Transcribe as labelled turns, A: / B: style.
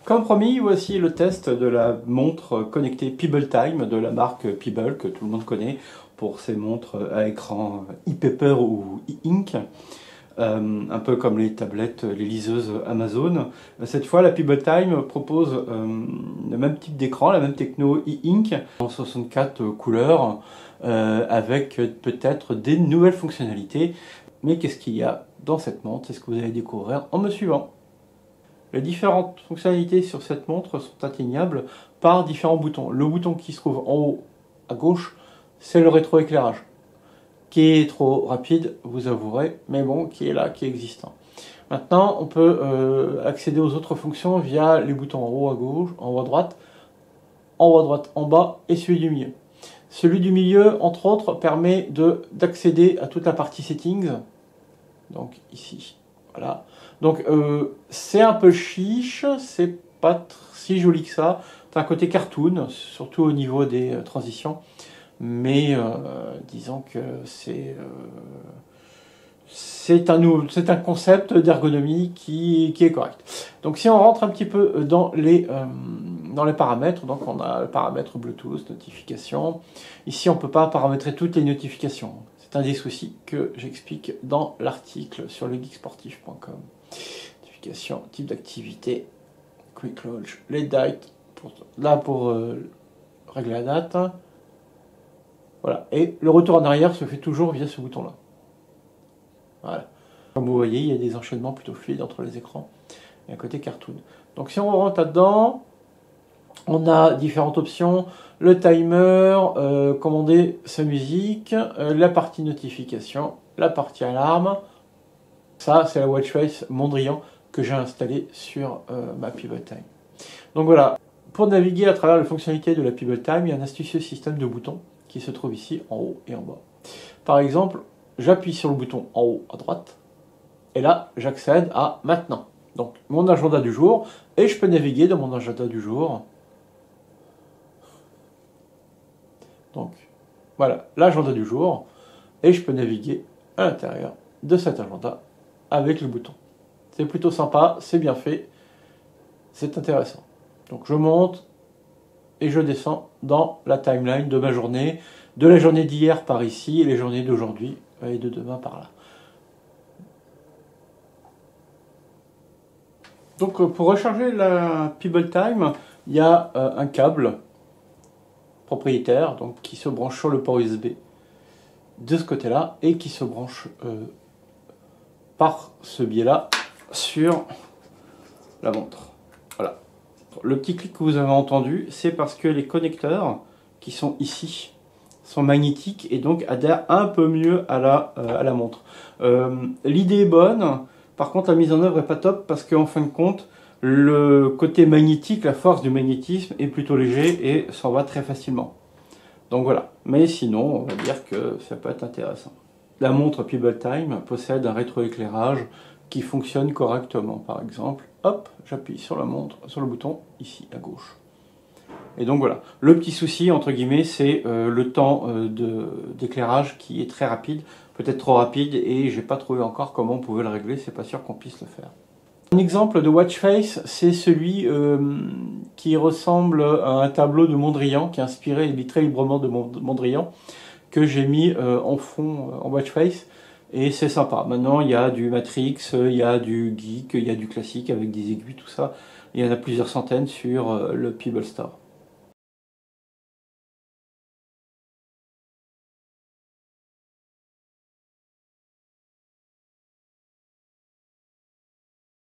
A: Comme promis, voici le test de la montre connectée Pebble Time de la marque Pebble, que tout le monde connaît pour ses montres à écran e-paper ou e-ink, un peu comme les tablettes, les liseuses Amazon. Cette fois, la Pebble Time propose le même type d'écran, la même techno e-ink, en 64 couleurs, avec peut-être des nouvelles fonctionnalités. Mais qu'est-ce qu'il y a dans cette montre? C'est ce que vous allez découvrir en me suivant. Les différentes fonctionnalités sur cette montre sont atteignables par différents boutons. Le bouton qui se trouve en haut à gauche, c'est le rétroéclairage, qui est trop rapide, vous avouerez, mais bon, qui est là, qui est existant. Maintenant, on peut accéder aux autres fonctions via les boutons en haut à gauche, en haut à droite, en bas et celui du milieu. Celui du milieu, entre autres, permet d'accéder à toute la partie settings, donc ici. Voilà. Donc c'est un peu chiche, c'est pas si joli que ça. C'est un côté cartoon, surtout au niveau des transitions. Mais disons que c'est un concept d'ergonomie qui est correct. Donc si on rentre un petit peu dans les paramètres, donc on a le paramètre Bluetooth, notification. Ici on ne peut pas paramétrer toutes les notifications. C'est un des soucis que j'explique dans l'article sur legeeksportif.com. Notification, type d'activité, quick launch, les dates, pour régler la date. Voilà. Et le retour en arrière se fait toujours via ce bouton-là. Voilà. Comme vous voyez, il y a des enchaînements plutôt fluides entre les écrans et un côté cartoon. Donc si on rentre là-dedans, on a différentes options. Le timer, commander sa musique, la partie notification, la partie alarme. Ça, c'est la watch face Mondrian que j'ai installée sur ma Pebble Time. Donc voilà, pour naviguer à travers les fonctionnalités de la Pebble Time, il y a un astucieux système de boutons qui se trouve ici en haut et en bas. Par exemple, j'appuie sur le bouton en haut à droite, et là, j'accède à maintenant. Donc, mon agenda du jour, et je peux naviguer dans mon agenda du jour. Donc, voilà, l'agenda du jour, et je peux naviguer à l'intérieur de cet agenda avec le bouton. C'est plutôt sympa, c'est bien fait, c'est intéressant. Donc, je monte et je descends dans la timeline de ma journée, de la journée d'hier par ici, et les journées d'aujourd'hui et de demain par là. Donc pour recharger la Pebble Time, il y a un câble propriétaire donc, qui se branche sur le port USB de ce côté-là et qui se branche par ce biais-là sur la montre. Voilà. Le petit clic que vous avez entendu, c'est parce que les connecteurs qui sont ici sont magnétiques et donc adhèrent un peu mieux à la montre. L'idée est bonne, par contre la mise en œuvre n'est pas top parce qu'en fin de compte, le côté magnétique, la force du magnétisme est plutôt léger et s'en va très facilement. Donc voilà, mais sinon on va dire que ça peut être intéressant. La montre Pebble Time possède un rétroéclairage qui fonctionne correctement. Par exemple, hop, j'appuie sur la montre, sur le bouton ici à gauche. Et donc voilà, le petit souci entre guillemets, c'est le temps d'éclairage qui est très rapide, peut-être trop rapide, et j'ai pas trouvé encore comment on pouvait le régler, c'est pas sûr qu'on puisse le faire. Un exemple de watch face, c'est celui qui ressemble à un tableau de Mondrian, qui est inspiré très librement de Mondrian, que j'ai mis en fond en watch face, et c'est sympa. Maintenant, il y a du Matrix, il y a du Geek, il y a du classique avec des aiguilles, tout ça. Il y en a plusieurs centaines sur le Pebble Store.